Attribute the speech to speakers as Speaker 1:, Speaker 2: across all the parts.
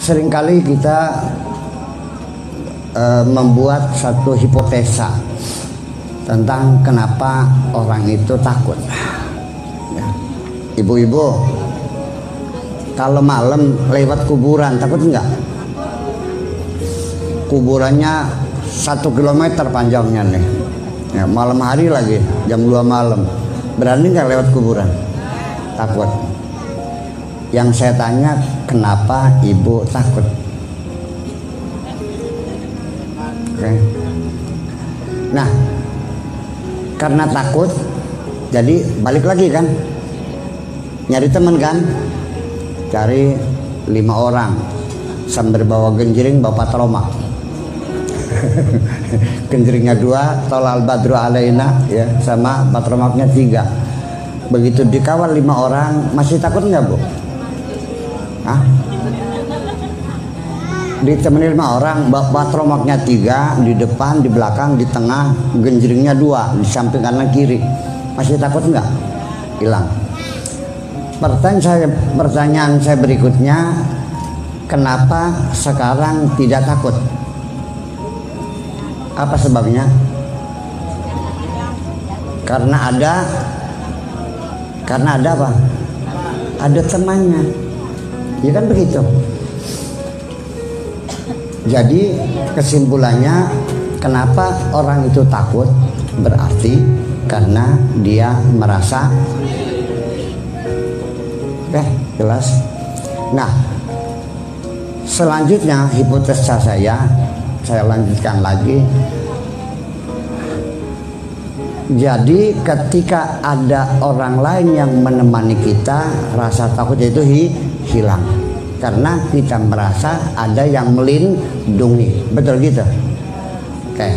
Speaker 1: seringkali kita membuat satu hipotesa tentang kenapa orang itu takut. Ya. Ibu-ibu, kalau malam lewat kuburan takut enggak? Kuburannya 1 kilometer panjangnya nih. Ya, malam hari lagi jam 2 malam. Berani nggak lewat kuburan? Takut. Yang saya tanya, kenapa ibu takut? Oke. Nah, karena takut, jadi balik lagi kan, nyari teman kan, cari 5 orang sambil bawa genjring, bawa patroma. Genjringnya 2, tolal badru alaina, ya, sama patromaknya 3. Begitu dikawal 5 orang, masih takut nggak bu? Hah? Ditemani 5 orang, patromaknya 3, di depan, di belakang, di tengah, genjringnya 2, di samping kanan kiri, masih takut nggak? Hilang. Pertanyaan saya berikutnya, kenapa sekarang tidak takut? Apa sebabnya? Karena ada apa? Ada temannya. Ya kan begitu. Jadi kesimpulannya, kenapa orang itu takut? Berarti karena dia merasa. Oke, jelas. Nah, selanjutnya hipotesa saya lanjutkan lagi. Jadi ketika ada orang lain yang menemani kita, rasa takut itu hilang karena kita merasa ada yang melindungi. Betul gitu? Oke.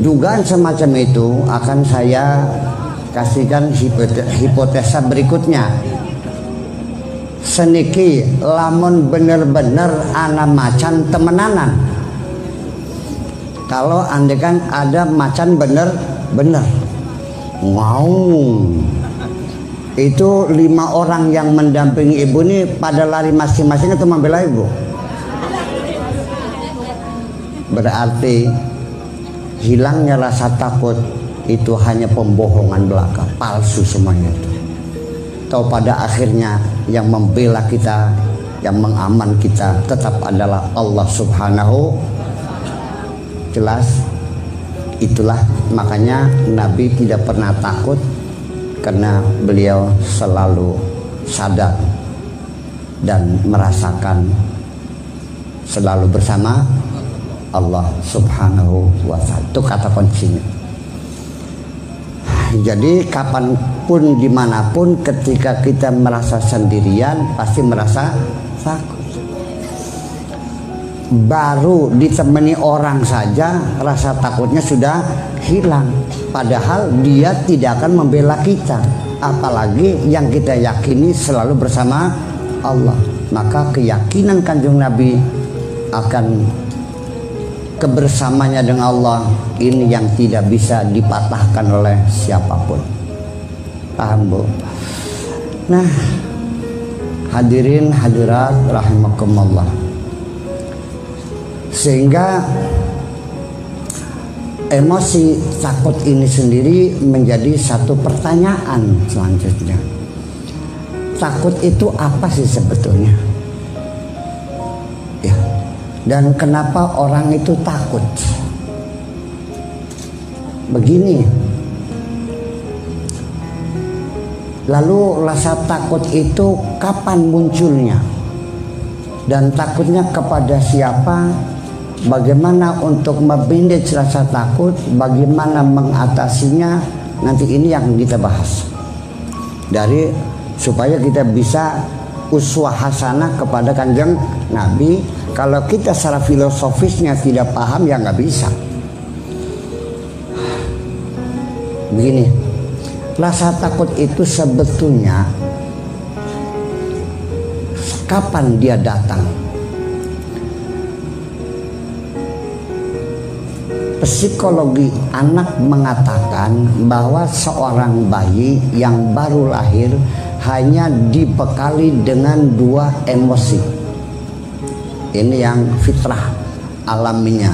Speaker 1: Dugaan semacam itu akan saya kasihkan hipotesa berikutnya. Seniki lamun bener-bener ana macan temenanan. Kalau andekan ada macan bener-bener, wow, itu 5 orang yang mendampingi ibu ini pada lari masing-masing atau membela ibu? Berarti hilangnya rasa takut itu hanya pembohongan belaka, palsu semuanya itu. Atau pada akhirnya yang membela kita, yang mengaman kita tetap adalah Allah Subhanahu. Jelas. Itulah makanya Nabi tidak pernah takut, karena beliau selalu sadar dan merasakan selalu bersama Allah Subhanahu wa ta'ala. Itu kata kuncinya. Jadi kapanpun dimanapun ketika kita merasa sendirian pasti merasa takut. Baru ditemani orang saja rasa takutnya sudah hilang, padahal dia tidak akan membela kita, apalagi yang kita yakini selalu bersama Allah. Maka keyakinan Kanjeng Nabi akan kebersamanya dengan Allah ini yang tidak bisa dipatahkan oleh siapapun. Paham bu? Nah, hadirin hadirat rahimakumullah. Sehingga emosi takut ini sendiri menjadi satu pertanyaan selanjutnya. Takut itu apa sih sebetulnya? Ya. Dan kenapa orang itu takut? Begini. Lalu rasa takut itu kapan munculnya? Dan takutnya kepada siapa? Bagaimana untuk memindai rasa takut, bagaimana mengatasinya, nanti ini yang kita bahas. Dari supaya kita bisa uswah hasanah kepada Kanjeng Nabi. Kalau kita secara filosofisnya tidak paham ya nggak bisa. Begini, rasa takut itu sebetulnya kapan dia datang? Psikologi anak mengatakan bahwa seorang bayi yang baru lahir hanya dibekali dengan 2 emosi. Ini yang fitrah alaminya.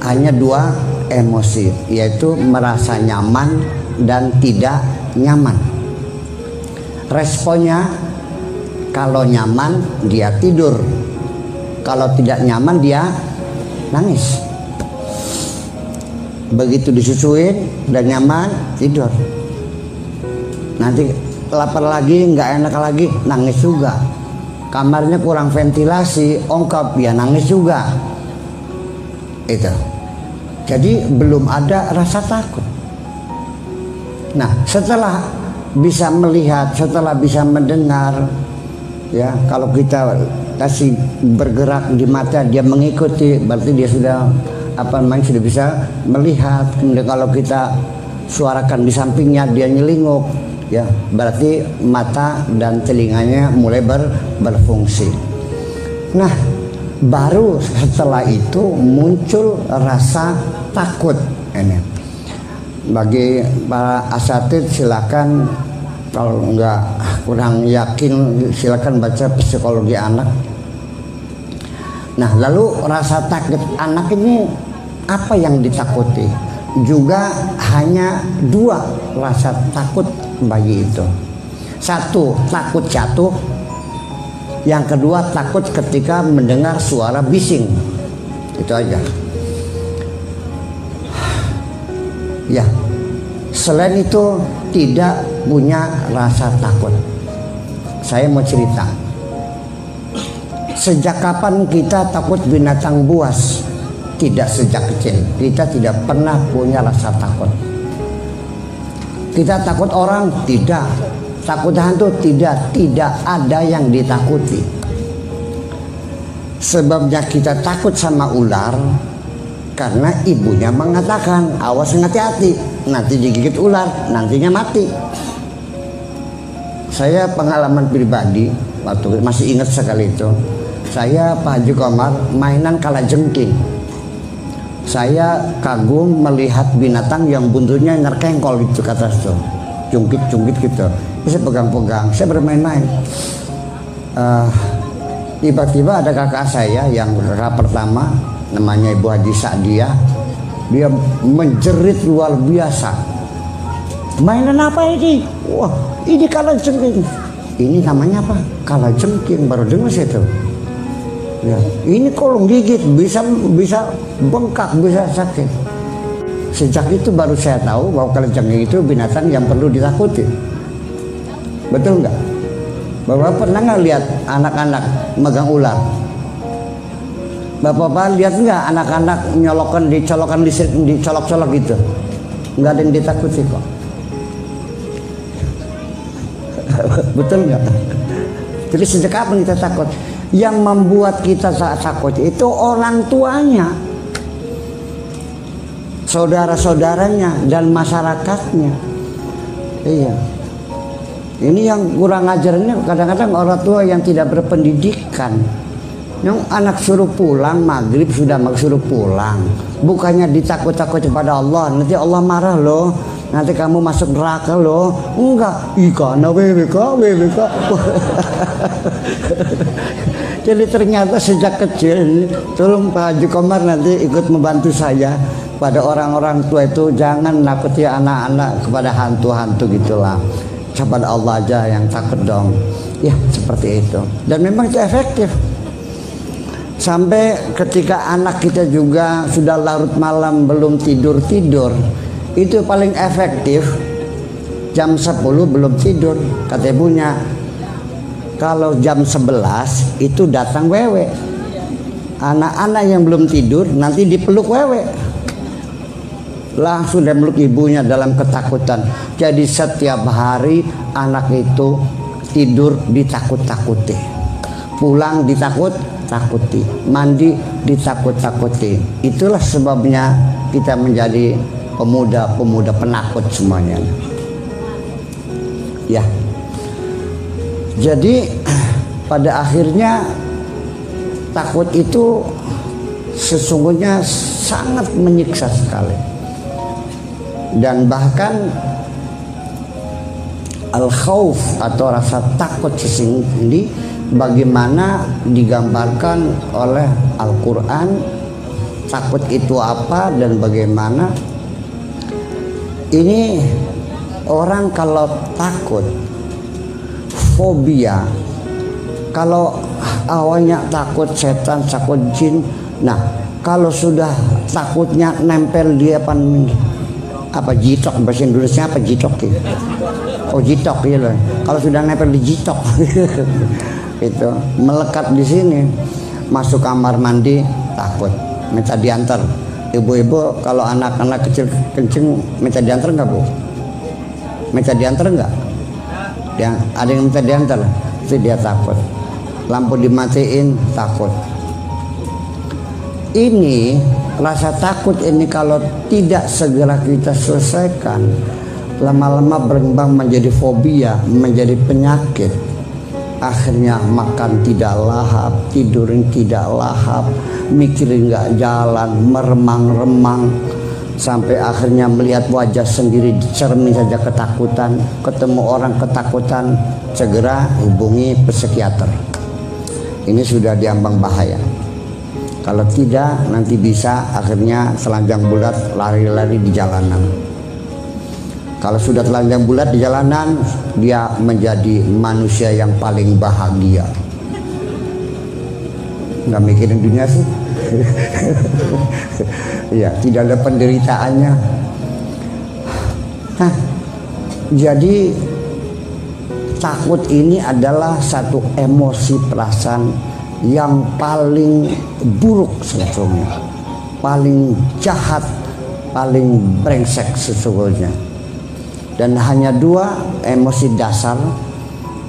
Speaker 1: Hanya dua emosi, yaitu merasa nyaman dan tidak nyaman. Responnya, kalau nyaman dia tidur, kalau tidak nyaman dia nangis. Begitu disusuin dan nyaman, tidur. Nanti lapar lagi, nggak enak lagi, nangis juga. Kamarnya kurang ventilasi, ongkap, ya nangis juga. Itu. Jadi belum ada rasa takut. Nah, setelah bisa melihat, setelah bisa mendengar, ya, kalau kita kasih bergerak di mata, dia mengikuti, berarti dia sudah sudah bisa melihat. Kemudian kalau kita suarakan di sampingnya, dia nyelinguk, ya, berarti mata dan telinganya mulai berfungsi. Nah, baru setelah itu muncul rasa takut. Ini bagi para asatid, silakan, kalau enggak kurang yakin silakan baca psikologi anak. Nah, lalu rasa takut anak ini apa yang ditakuti? Juga hanya dua rasa takut bayi itu. Satu, takut jatuh. Yang kedua, takut ketika mendengar suara bising. Itu aja. Ya, selain itu tidak punya rasa takut. Saya mau cerita. Sejak kapan kita takut binatang buas? Tidak sejak kecil. Kita tidak pernah punya rasa takut. Kita takut orang? Tidak. Takut hantu? Tidak. Tidak ada yang ditakuti. Sebabnya kita takut sama ular karena ibunya mengatakan, awas hati-hati, nanti digigit ular, nantinya mati. Saya pengalaman pribadi, waktu masih ingat sekali itu, saya Pak Haji Komar mainan kalajengking. Saya kagum melihat binatang yang buntutnya nyerkengkol gitu, kata itu, jungkit-jungkit gitu. Saya pegang-pegang, saya bermain-main. Tiba-tiba ada kakak saya yang kakak pertama, namanya Ibu Haji Sa'diyah, dia menjerit luar biasa. Mainan apa ini? Wah, ini kalajengking. Ini namanya apa? Kalajengking, baru dengar saya tuh. Ya, ini kalau gigit bisa bengkak, bisa sakit. Sejak itu baru saya tahu bahwa kalajengking itu binatang yang perlu ditakuti. Betul nggak? Bapak pernah nggak lihat anak-anak megang ular? Bapak lihat nggak anak-anak dicolokkan dicolok-colok gitu? Nggak ada yang ditakuti kok. Betul nggak? Jadi sejak kapan kita takut? Yang membuat kita takut itu orang tuanya, saudara-saudaranya, dan masyarakatnya. Iya. Ini yang kurang ajarnya kadang-kadang orang tua yang tidak berpendidikan. Yang anak suruh pulang maghrib sudah suruh pulang, bukannya ditakut-takut kepada Allah, nanti Allah marah loh, nanti kamu masuk neraka loh. Enggak, ikana WWK. Jadi ternyata sejak kecil, tolong Pak Haji Komar nanti ikut membantu saya pada orang-orang tua itu, jangan nakuti anak-anak kepada hantu-hantu gitulah. Kepada Allah aja yang takut dong. Ya, seperti itu. Dan memang itu efektif. Sampai ketika anak kita juga sudah larut malam belum tidur-tidur, itu paling efektif jam 10 belum tidur. Kata ibunya, kalau jam 11 itu datang wewe. Anak-anak yang belum tidur nanti dipeluk wewe. Langsung dia meluk ibunya dalam ketakutan. Jadi setiap hari anak itu tidur ditakut-takuti, pulang ditakut-takuti, mandi ditakut-takuti. Itulah sebabnya kita menjadi pemuda-pemuda penakut semuanya. Ya. Jadi pada akhirnya takut itu sesungguhnya sangat menyiksa sekali. Dan bahkan al-khauf atau rasa takut sesungguhnya bagaimana digambarkan oleh Al-Quran takut itu apa dan bagaimana. Ini orang kalau takut, fobia, kalau awalnya takut setan, takut jin, nah kalau sudah takutnya nempel di apa jitok, bahasa Indonesia apa jitok ya? Oh jitok ya loh. Kalau sudah nempel di jitok itu melekat di sini, masuk kamar mandi takut, minta diantar. Ibu-ibu kalau anak-anak kecil kencing minta diantar nggak bu? Minta diantar nggak? Yang ada yang minta diantar, itu dia takut. Lampu dimatiin takut. Ini rasa takut ini kalau tidak segera kita selesaikan, lama-lama berkembang menjadi fobia, menjadi penyakit. Akhirnya makan tidak lahap, tidurin tidak lahap, mikirin nggak jalan, meremang-remang, sampai akhirnya melihat wajah sendiri di cermin saja ketakutan, ketemu orang ketakutan, segera hubungi psikiater. Ini sudah diambang bahaya. Kalau tidak nanti bisa akhirnya telanjang bulat lari-lari di jalanan. Kalau sudah telanjang bulat di jalanan, dia menjadi manusia yang paling bahagia. Nggak mikirin dunia sih. Ya, tidak ada penderitaannya. Nah, jadi takut ini adalah satu emosi perasaan yang paling buruk sebetulnya, paling jahat, paling brengsek sesungguhnya. Dan hanya dua emosi dasar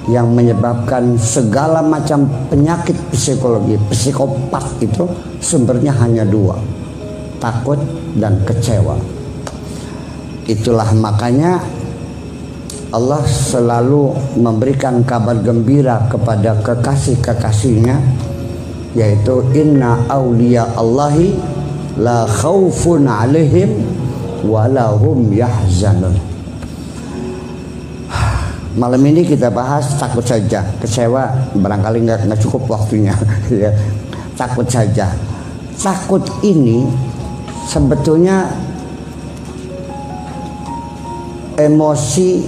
Speaker 1: yang menyebabkan segala macam penyakit psikologi, psikopat itu sumbernya hanya dua, takut dan kecewa. Itulah makanya Allah selalu memberikan kabar gembira kepada kekasih-kekasihnya, yaitu inna awliya Allahi la khaufun alaihim wa lahum yahzanun. Malam ini kita bahas takut saja, kecewa barangkali nggak cukup waktunya. Ya, takut saja. Takut ini sebetulnya emosi,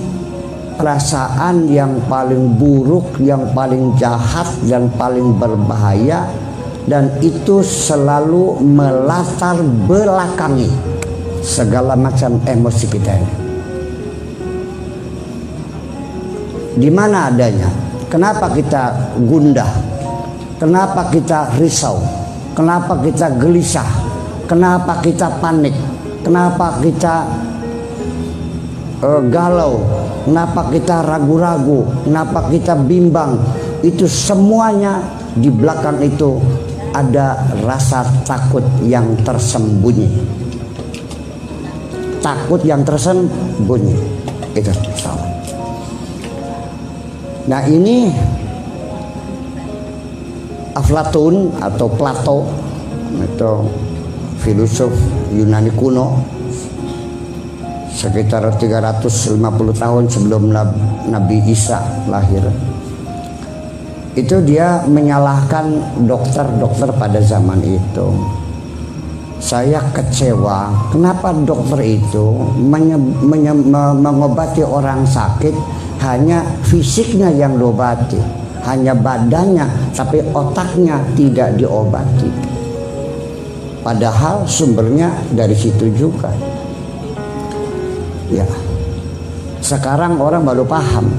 Speaker 1: perasaan yang paling buruk, yang paling jahat, dan paling berbahaya, dan itu selalu melatar belakangi segala macam emosi kita ini. Di mana adanya? Kenapa kita gundah? Kenapa kita risau? Kenapa kita gelisah? Kenapa kita panik? Kenapa kita galau? Kenapa kita ragu-ragu? Kenapa kita bimbang? Itu semuanya di belakang itu ada rasa takut yang tersembunyi. Takut yang tersembunyi. Itu salah. Nah ini Aflatun atau Plato, itu filosof Yunani kuno, sekitar 350 tahun sebelum Nabi Isa lahir. Itu dia menyalahkan dokter-dokter pada zaman itu. Saya kecewa, kenapa dokter itu mengobati orang sakit hanya fisiknya yang diobati, hanya badannya, tapi otaknya tidak diobati. Padahal sumbernya dari situ juga. Ya, sekarang orang baru paham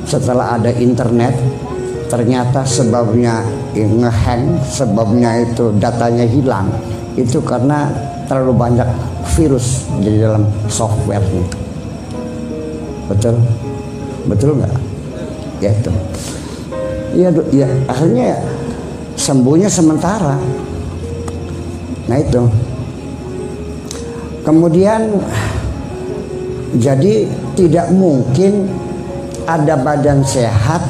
Speaker 1: setelah ada internet, ternyata sebabnya ngehang, sebabnya itu datanya hilang, itu karena terlalu banyak virus di dalam softwarenya. Betul? Betul nggak? Ya itu. Ya akhirnya sembuhnya sementara. Nah itu. Kemudian jadi tidak mungkin ada badan sehat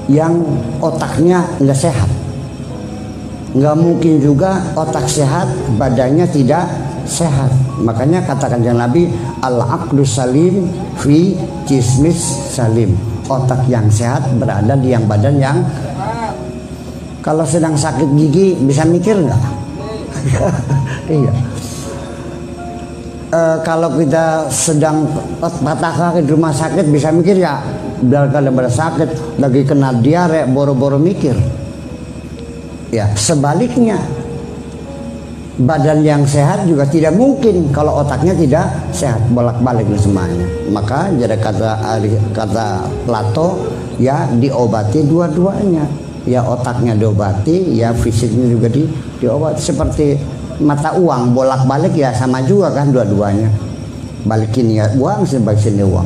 Speaker 1: yang otaknya nggak sehat. Nggak mungkin juga otak sehat badannya tidak sehat. Makanya katakan Nabi, al-aqlu salim fi jismis salim. otak yang sehat berada di yang badan yang. Kalau sedang sakit gigi bisa mikir nggak? Iya. Kalau kita sedang patah kaki di rumah sakit bisa mikir ya? Biar kalau pada sakit lagi kena diare boro-boro mikir. Ya sebaliknya, badan yang sehat juga tidak mungkin kalau otaknya tidak sehat, bolak-balik semuanya. Maka jadi kata Plato ya diobati dua-duanya. Ya otaknya diobati, ya fisiknya juga diobati. Seperti mata uang bolak-balik ya sama juga kan dua-duanya. Balikin ya uang, balik sini uang.